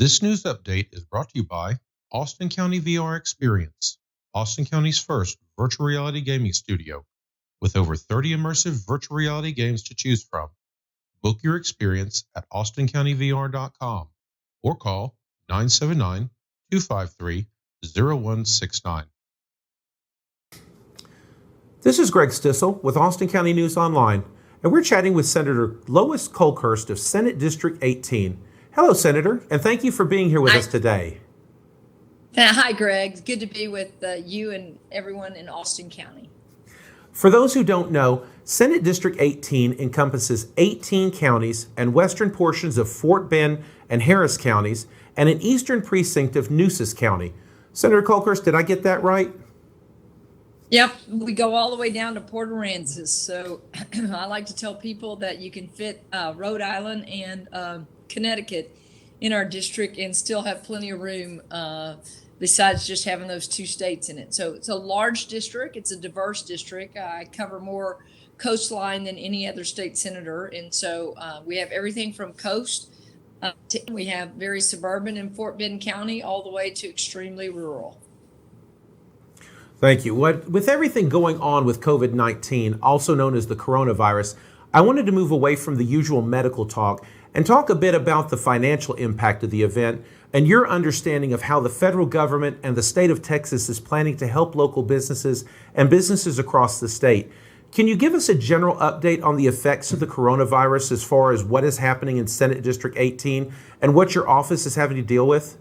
This news update is brought to you by Austin County VR Experience, Austin County's first virtual reality gaming studio, with over 30 immersive virtual reality games to choose from. Book your experience at austincountyvr.com or call 979-253-0169. This is Greg Stissel with Austin County News Online, and we're chatting with Senator Lois Kolkhorst of Senate District 18. Hello, Senator, and thank you for being here with us today. Hi, Greg. Good to be with you and everyone in Austin County. For those who don't know, Senate District 18 encompasses 18 counties and western portions of Fort Bend and Harris counties and an eastern precinct of Nueces County. Senator Kolkhorst, did I get that right? Yep, we go all the way down to Port Aransas. So I like to tell people that you can fit Rhode Island and Connecticut in our district and still have plenty of room besides just having those two states in it. So it's a large district. It's a diverse district. I cover more coastline than any other state senator. And so we have everything from coast we have very suburban in Fort Bend County all the way to extremely rural. Thank you. With everything going on with COVID-19, also known as the coronavirus, I wanted to move away from the usual medical talk and talk a bit about the financial impact of the event and your understanding of how the federal government and the state of Texas is planning to help local businesses and businesses across the state. Can you give us a general update on the effects of the coronavirus as far as what is happening in Senate District 18 and what your office is having to deal with?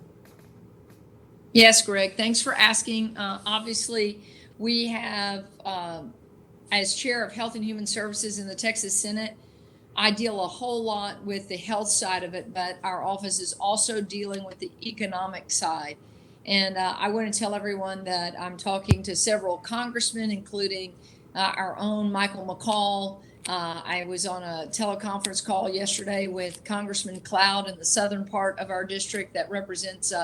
Yes, Greg, thanks for asking. Obviously, we have, as chair of Health and Human Services in the Texas Senate, I deal a whole lot with the health side of it, but our office is also dealing with the economic side. And I want to tell everyone that I'm talking to several congressmen, including our own Michael McCall. I was on a teleconference call yesterday with Congressman Cloud in the southern part of our district that represents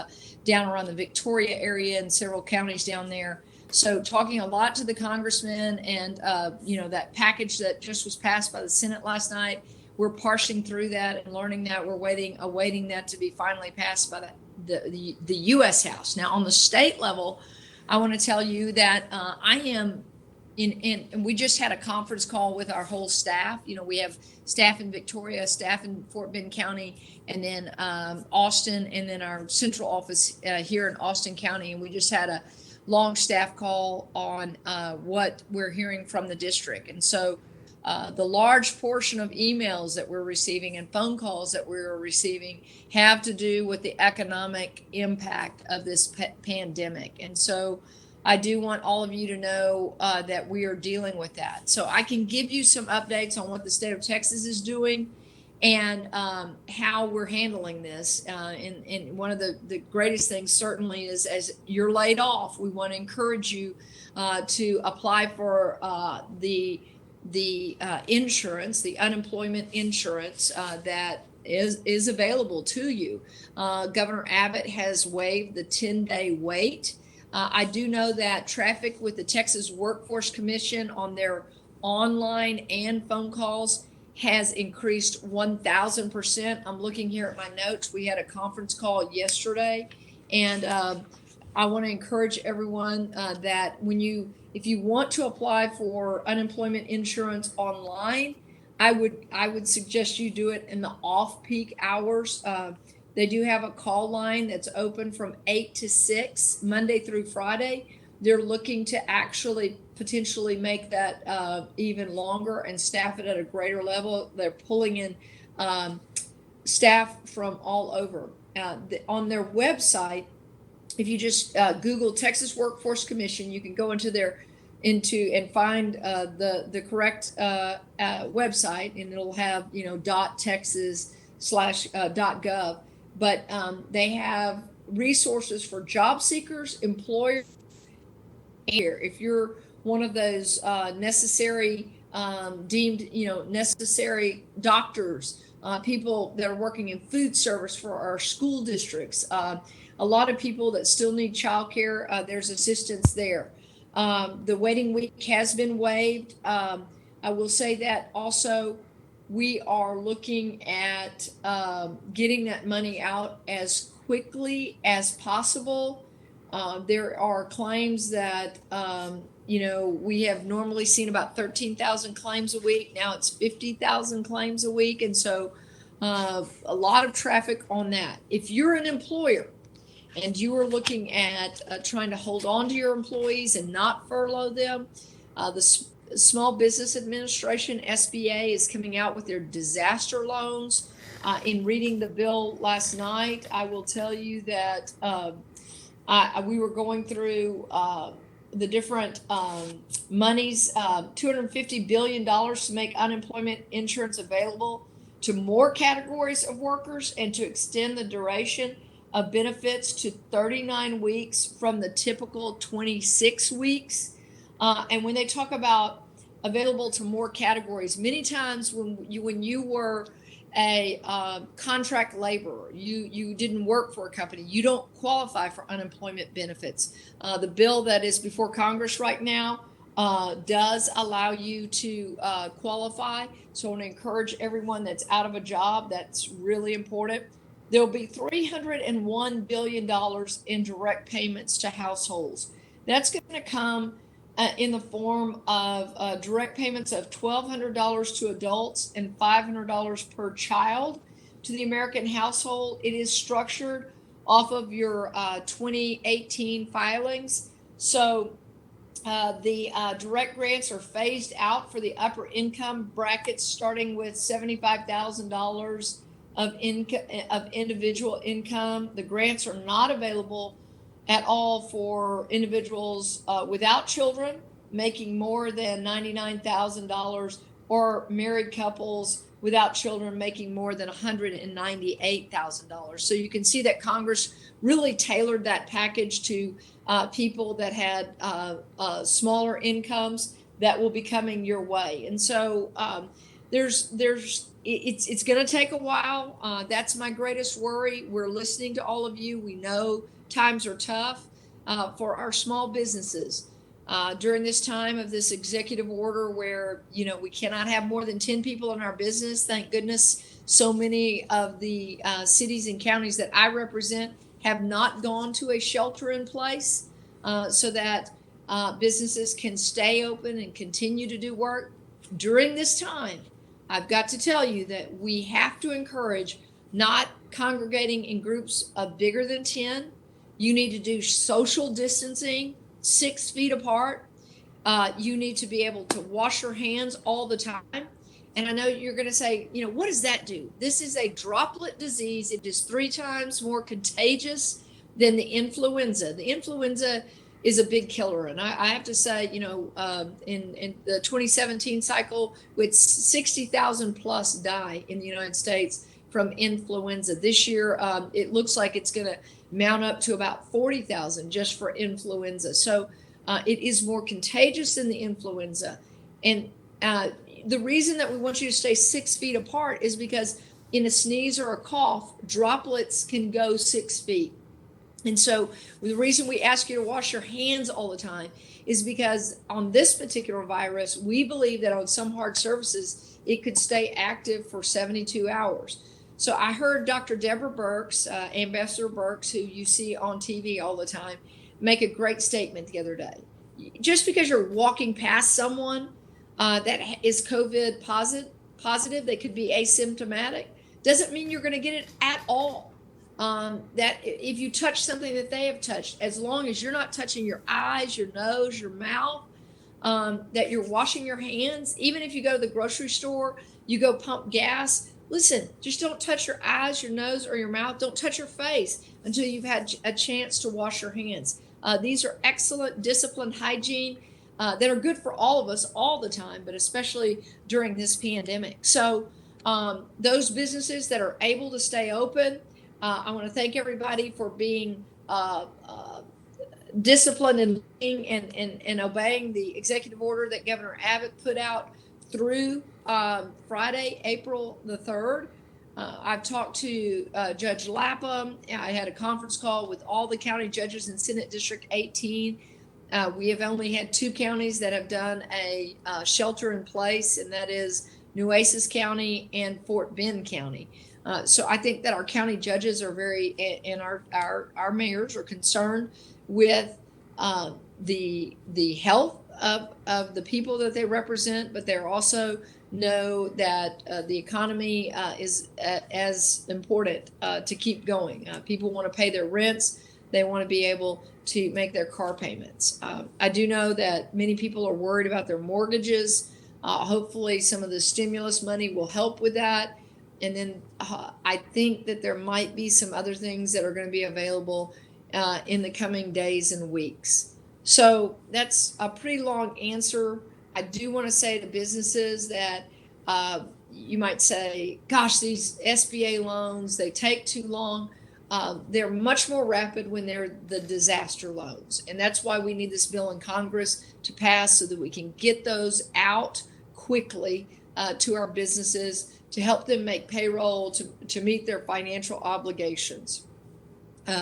down around the Victoria area and several counties down there. So talking a lot to the congressman and, that package that just was passed by the Senate last night, we're parsing through that and learning that. We're awaiting that to be finally passed by the U.S. House. Now, on the state level, I want to tell you that I am and we just had a conference call with our whole staff. We have staff in Victoria, staff in Fort Bend County, and then Austin, and then our central office here in Austin County. And we just had a long staff call on what we're hearing from the district. And so the large portion of emails that we're receiving and phone calls that we're receiving have to do with the economic impact of this pandemic. And so I do want all of you to know that we are dealing with that. So I can give you some updates on what the state of Texas is doing and how we're handling this. And one of the greatest things certainly is, as you're laid off, we want to encourage you to apply for the insurance, the unemployment insurance that is available to you. Governor Abbott has waived the 10-day wait. I do know that traffic with the Texas Workforce Commission on their online and phone calls has increased 1,000%. I'm looking here at my notes. We had a conference call yesterday, and I want to encourage everyone that if you want to apply for unemployment insurance online, I would suggest you do it in the off-peak hours. They do have a call line that's open from 8 to 6, Monday through Friday. They're looking to actually potentially make that even longer and staff it at a greater level. They're pulling in staff from all over. On their website, if you just Google Texas Workforce Commission, you can go into and find the correct website, and it'll have .texas/.gov. But they have resources for job seekers, employers. Here, if you're one of those necessary deemed necessary doctors, people that are working in food service for our school districts, a lot of people that still need childcare, there's assistance there. The waiting week has been waived. I will say that also we are looking at getting that money out as quickly as possible. There are claims that, we have normally seen about 13,000 claims a week. Now it's 50,000 claims a week. And so a lot of traffic on that. If you're an employer and you are looking at trying to hold on to your employees and not furlough them, the Small Business Administration, SBA, is coming out with their disaster loans. In reading the bill last night, I will tell you that we were going through the different monies, $250 billion to make unemployment insurance available to more categories of workers and to extend the duration of benefits to 39 weeks from the typical 26 weeks. And when they talk about available to more categories, many times when you were a contract laborer, you didn't work for a company, you don't qualify for unemployment benefits. The bill that is before Congress right now does allow you to qualify. So I want to encourage everyone that's out of a job. That's really important. There'll be $301 billion in direct payments to households. That's going to come in the form of direct payments of $1,200 to adults and $500 per child to the American household. It is structured off of your 2018 filings. So the direct grants are phased out for the upper income brackets, starting with $75,000 of individual income. The grants are not available at all for individuals without children making more than $99,000 or married couples without children making more than $198,000. So you can see that Congress really tailored that package to people that had smaller incomes that will be coming your way. And so it's going to take a while. That's my greatest worry. We're listening to all of you. We know times are tough for our small businesses during this time of this executive order where, we cannot have more than 10 people in our business. Thank goodness so many of the cities and counties that I represent have not gone to a shelter in place so that businesses can stay open and continue to do work. During this time, I've got to tell you that we have to encourage not congregating in groups of bigger than 10. You need to do social distancing 6 feet apart. You need to be able to wash your hands all the time. And I know you're going to say, what does that do? This is a droplet disease. It is 3 times more contagious than the influenza. The influenza is a big killer. And I have to say, in the 2017 cycle, with 60,000 plus die in the United States from influenza. This year, it looks like it's going to mount up to about 40,000 just for influenza. So it is more contagious than the influenza. And the reason that we want you to stay 6 feet apart is because in a sneeze or a cough, droplets can go 6 feet. And so the reason we ask you to wash your hands all the time is because on this particular virus, we believe that on some hard surfaces, it could stay active for 72 hours. So I heard Dr. Deborah Birx, Ambassador Birx, who you see on TV all the time, make a great statement the other day. Just because you're walking past someone that is COVID positive, they could be asymptomatic, doesn't mean you're going to get it at all. That if you touch something that they have touched, as long as you're not touching your eyes, your nose, your mouth, that you're washing your hands. Even if you go to the grocery store, you go pump gas, listen, just don't touch your eyes, your nose, or your mouth. Don't touch your face until you've had a chance to wash your hands. These are excellent disciplined hygiene that are good for all of us all the time, but especially during this pandemic. So those businesses that are able to stay open, I want to thank everybody for being disciplined and obeying the executive order that Governor Abbott put out through Friday, April the 3rd. I've talked to Judge Lapham. I had a conference call with all the county judges in Senate District 18. We have only had 2 counties that have done a shelter in place, and that is Nueces County and Fort Bend County. So I think that our county judges are and our mayors are concerned with the health of the people that they represent, but they also know that the economy is as important to keep going. People want to pay their rents. They want to be able to make their car payments. I do know that many people are worried about their mortgages. Hopefully some of the stimulus money will help with that. And then I think that there might be some other things that are going to be available in the coming days and weeks. So that's a pretty long answer. I do want to say to businesses that you might say, gosh, these SBA loans, they take too long. They're much more rapid when they're the disaster loans. And that's why we need this bill in Congress to pass so that we can get those out quickly to our businesses to help them make payroll, to meet their financial obligations.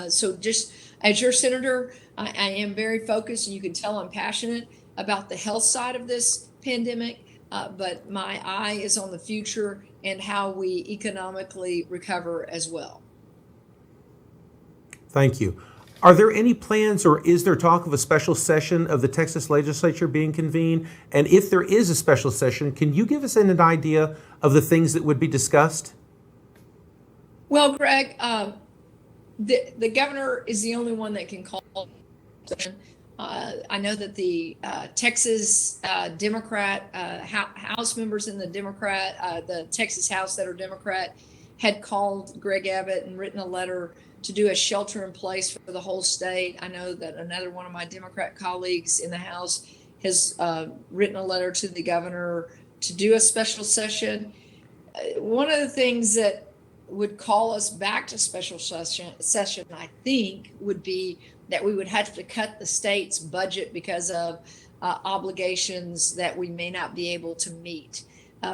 So just as your senator, I am very focused, and you can tell I'm passionate about the health side of this pandemic, but my eye is on the future and how we economically recover as well. Thank you. Are there any plans, or is there talk of a special session of the Texas legislature being convened? And if there is a special session, can you give us an idea of the things that would be discussed? Well, Greg, the governor is the only one that can call a session. I know that the Texas Democrat House members in the Texas House that are Democrat had called Greg Abbott and written a letter to do a shelter in place for the whole state. I know that another one of my Democrat colleagues in the House has written a letter to the governor to do a special session. One of the things that would call us back to special session, I think, would be that we would have to cut the state's budget because of obligations that we may not be able to meet.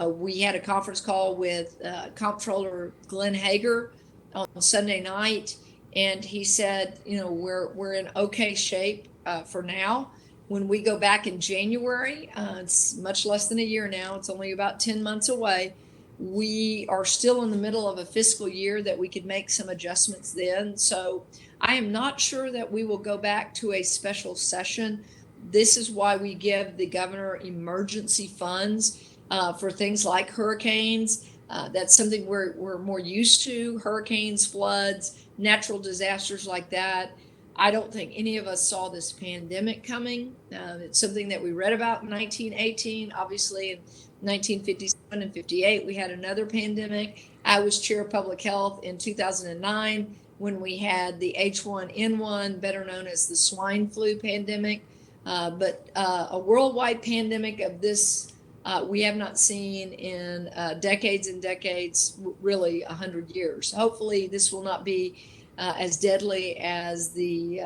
We had a conference call with Comptroller Glenn Hager on Sunday night, and he said, we're in okay shape for now. When we go back in January, it's much less than a year now, it's only about 10 months away. We are still in the middle of a fiscal year that we could make some adjustments then. So I am not sure that we will go back to a special session. This is why we give the governor emergency funds for things like hurricanes. That's something we're more used to: hurricanes, floods, natural disasters like that. I don't think any of us saw this pandemic coming. It's something that we read about in 1918. Obviously, in 1957 and 58, we had another pandemic. I was chair of public health in 2009 when we had the H1N1, better known as the swine flu pandemic. But a worldwide pandemic of this we have not seen in decades and decades, really 100 years. Hopefully this will not be as deadly as the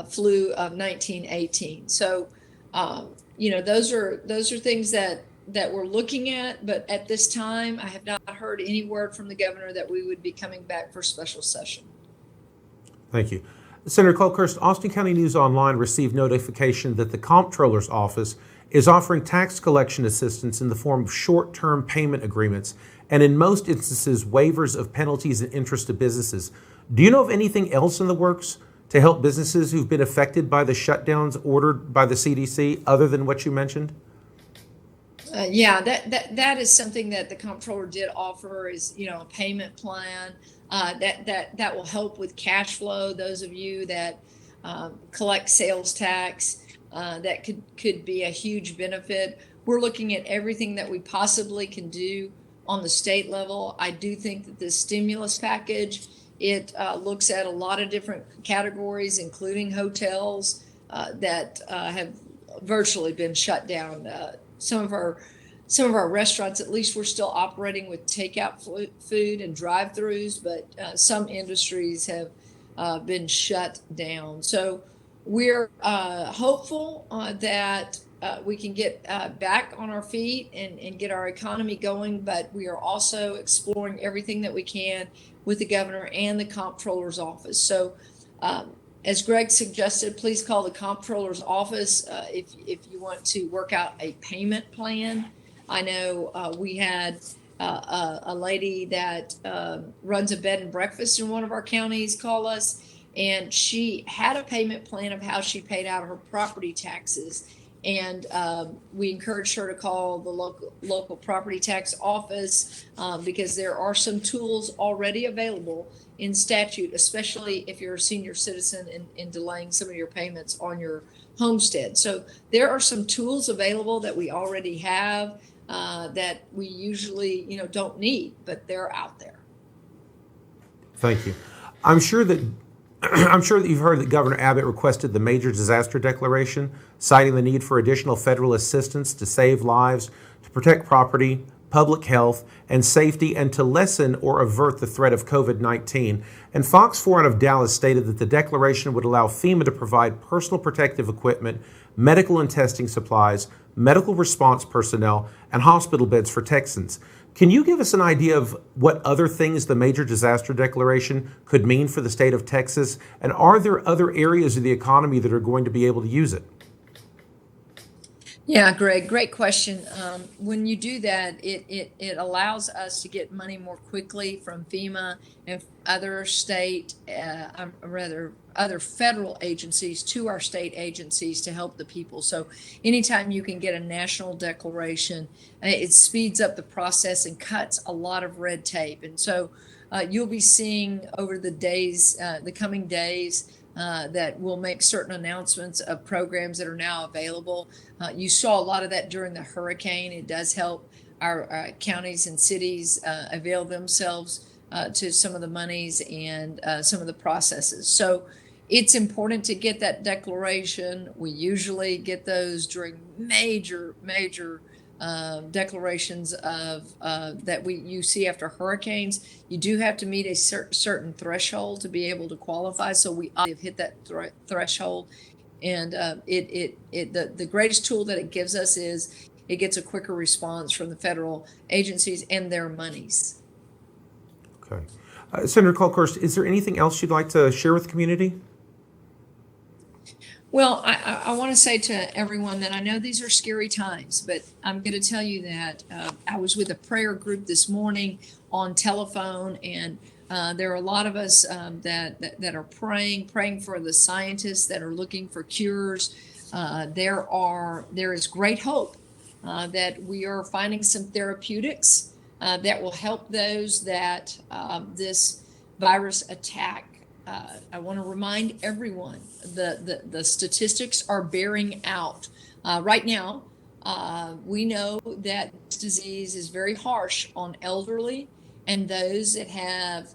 flu of 1918. So, those are things that we're looking at, but at this time, I have not heard any word from the governor that we would be coming back for special session. Thank you. Senator Kolkhorst, Austin County News Online received notification that the Comptroller's Office is offering tax collection assistance in the form of short-term payment agreements and in most instances waivers of penalties and interest to businesses. Do you know of anything else in the works to help businesses who've been affected by the shutdowns ordered by the CDC other than what you mentioned? That is something that the comptroller did offer, is a payment plan that will help with cash flow. Those of you that collect sales tax, that could be a huge benefit. We're looking at everything that we possibly can do on the state level. I do think that this stimulus package, it looks at a lot of different categories, including hotels that have virtually been shut down. Some of our restaurants, at least, we're still operating with takeout food and drive-throughs, but some industries have been shut down. So we're hopeful that we can get back on our feet and get our economy going, but we are also exploring everything that we can with the governor and the comptroller's office. So as Greg suggested, please call the comptroller's office if you want to work out a payment plan. I know we had a lady that runs a bed and breakfast in one of our counties call us, and she had a payment plan of how she paid out her property taxes. And we encouraged her to call the local property tax office because there are some tools already available in statute, especially if you're a senior citizen, in delaying some of your payments on your homestead. So there are some tools available that we already have that we usually, don't need, but they're out there. Thank you. I'm sure that you've heard that Governor Abbott requested the major disaster declaration, citing the need for additional federal assistance to save lives, to protect property, public health, and safety, and to lessen or avert the threat of COVID-19. And Fox 4 out of Dallas stated that the declaration would allow FEMA to provide personal protective equipment, medical and testing supplies, medical response personnel, and hospital beds for Texans. Can you give us an idea of what other things the major disaster declaration could mean for the state of Texas? And are there other areas of the economy that are going to be able to use it? Yeah, Greg, great question. When you do that, it allows us to get money more quickly from FEMA and other other federal agencies to our state agencies to help the people. So anytime you can get a national declaration, it speeds up the process and cuts a lot of red tape. And so you'll be seeing over the coming days, that we'll make certain announcements of programs that are now available. You saw a lot of that during the hurricane. It does help our counties and cities avail themselves to some of the monies and some of the processes. So it's important to get that declaration. We usually get those during major declarations of that you see after hurricanes. You do have to meet a certain threshold to be able to qualify. So we have hit that threshold, and the greatest tool that it gives us is it gets a quicker response from the federal agencies and their monies. Okay, Senator Kolkhorst, is there anything else you'd like to share with the community? Well, I want to say to everyone that I know these are scary times, but I'm going to tell you that I was with a prayer group this morning on telephone, and there are a lot of us that are praying for the scientists that are looking for cures. There is great hope that we are finding some therapeutics that will help those that this virus attack. I want to remind everyone the statistics are bearing out. Right now, we know that this disease is very harsh on elderly and those that have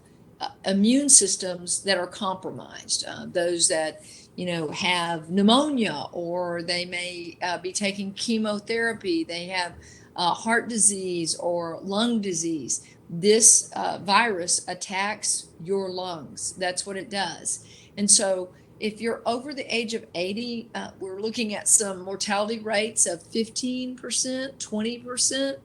immune systems that are compromised, those that have pneumonia, or they may be taking chemotherapy, they have heart disease or lung disease. This virus attacks your lungs. That's what it does. And so if you're over the age of 80, we're looking at some mortality rates of 15%, 20%.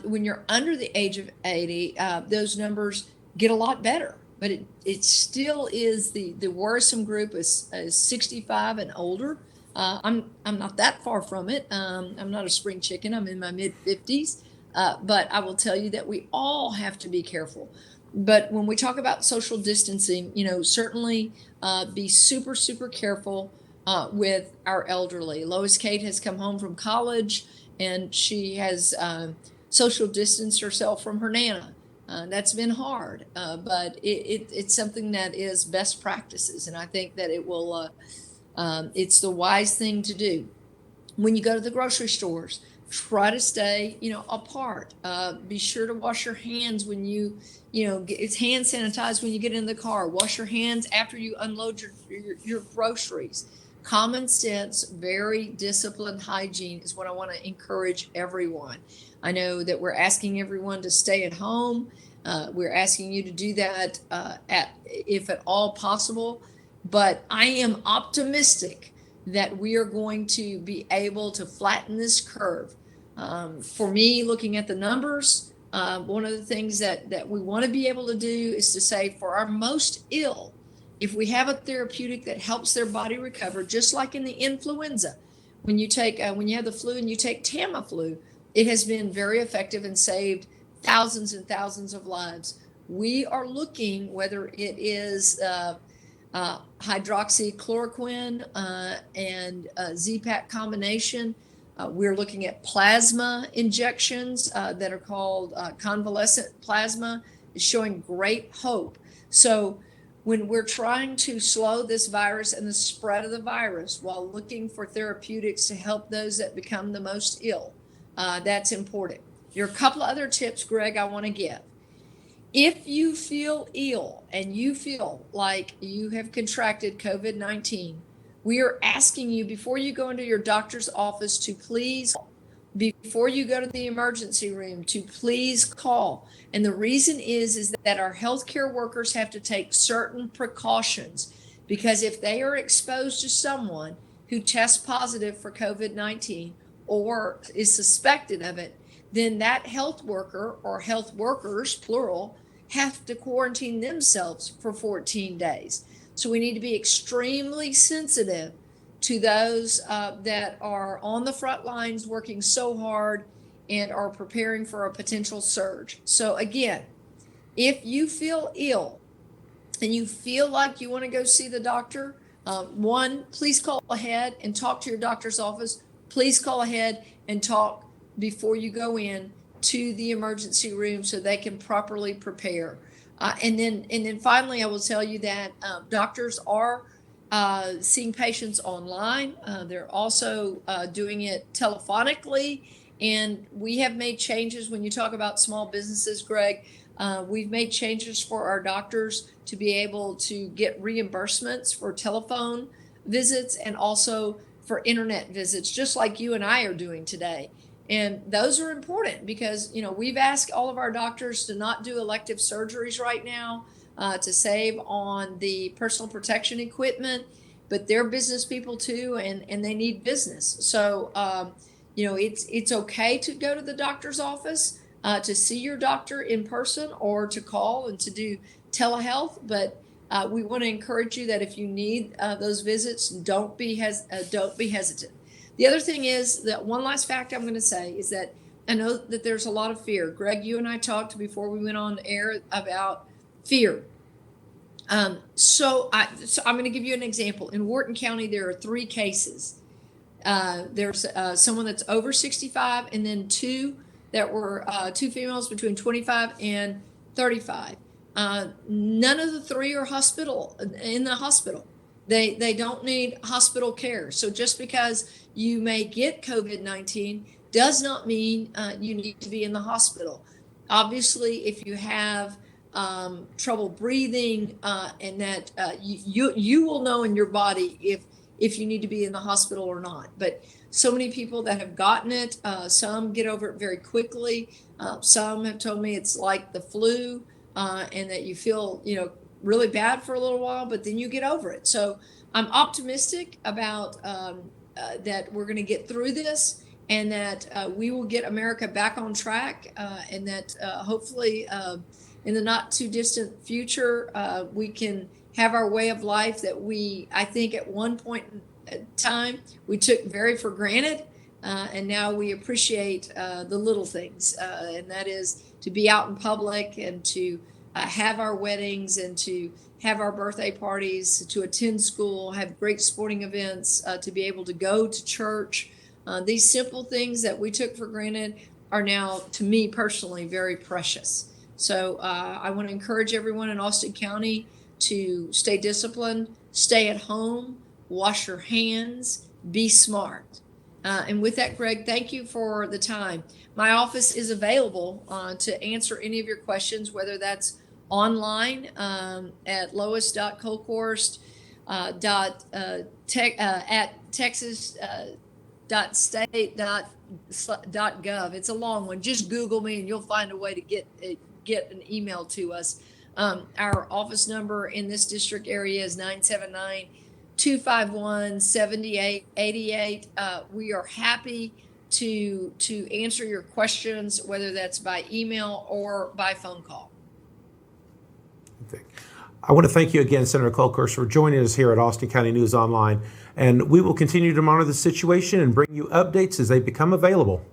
When you're under the age of 80, those numbers get a lot better. But it still is the worrisome group is 65 and older. I'm not that far from it. I'm not a spring chicken. I'm in my mid 50s. But I will tell you that we all have to be careful. But when we talk about social distancing, certainly be super, super careful with our elderly. Lois Kate has come home from college, and she has social distanced herself from her Nana. That's been hard, but it's something that is best practices. And I think that it will, it's the wise thing to do. When you go to the grocery stores, try to stay, apart. Be sure to wash your hands when it's hand sanitized when you get in the car. Wash your hands after you unload your groceries. Common sense, very disciplined hygiene is what I want to encourage everyone. I know that we're asking everyone to stay at home. We're asking you to do that if at all possible. But I am optimistic that we are going to be able to flatten this curve. For me, looking at the numbers, one of the things that we want to be able to do is to say, for our most ill, if we have a therapeutic that helps their body recover, just like in the influenza, when you have the flu and you take Tamiflu, it has been very effective and saved thousands and thousands of lives. We are looking, whether it is hydroxychloroquine and Z-Pak combination. We're looking at plasma injections that are called convalescent plasma. It's showing great hope. So when we're trying to slow this virus and the spread of the virus while looking for therapeutics to help those that become the most ill, that's important. There are a couple of other tips, Greg, I want to give. If you feel ill and you feel like you have contracted COVID-19, we are asking you before you go into your doctor's office to please, before you go to the emergency room, to please call. And the reason is that our healthcare workers have to take certain precautions, because if they are exposed to someone who tests positive for COVID-19 or is suspected of it, then that health worker or health workers, plural, have to quarantine themselves for 14 days. So we need to be extremely sensitive to those that are on the front lines working so hard and are preparing for a potential surge. So again, if you feel ill and you feel like you want to go see the doctor, one, please call ahead and talk to your doctor's office. Please call ahead and talk before you go in to the emergency room so they can properly prepare. And then finally, I will tell you that doctors are seeing patients online. They're also doing it telephonically. And we have made changes when you talk about small businesses, Greg. We've made changes for our doctors to be able to get reimbursements for telephone visits and also for internet visits, just like you and I are doing today. And those are important because, we've asked all of our doctors to not do elective surgeries right now to save on the personal protection equipment, but they're business people too, and they need business. So, it's okay to go to the doctor's office to see your doctor in person or to call and to do telehealth. But we want to encourage you that if you need those visits, don't be hesitant. The other thing is that one last fact I'm going to say is that I know that there's a lot of fear. Greg, you and I talked before we went on air about fear. So I'm going to give you an example. In Wharton County, there are 3 cases. There's someone that's over 65, and then 2 that were 2 females between 25 and 35. None of the 3 are in the hospital. They don't need hospital care. So just because you may get COVID-19 does not mean you need to be in the hospital. Obviously, if you have trouble breathing and that you will know in your body if you need to be in the hospital or not. But so many people that have gotten it, some get over it very quickly. Some have told me it's like the flu and that you feel, really bad for a little while, but then you get over it. So I'm optimistic about that we're going to get through this and that we will get America back on track and that hopefully in the not too distant future, we can have our way of life that I think at one point in time, we took very for granted. And now we appreciate the little things. And that is to be out in public and to have our weddings and to have our birthday parties, to attend school, have great sporting events, to be able to go to church. These simple things that we took for granted are now, to me personally, very precious. So I want to encourage everyone in Austin County to stay disciplined, stay at home, wash your hands, be smart. And with that, Greg, thank you for the time. My office is available to answer any of your questions, whether that's online at lois.kolkhorst at texas.state.gov. It's a long one. Just Google me and you'll find a way to get an email to us. Our office number in this district area is 979-251-7888. We are happy to answer your questions, whether that's by email or by phone call. I want to thank you again, Senator Kolkhorst, for joining us here at Austin County News Online. And we will continue to monitor the situation and bring you updates as they become available.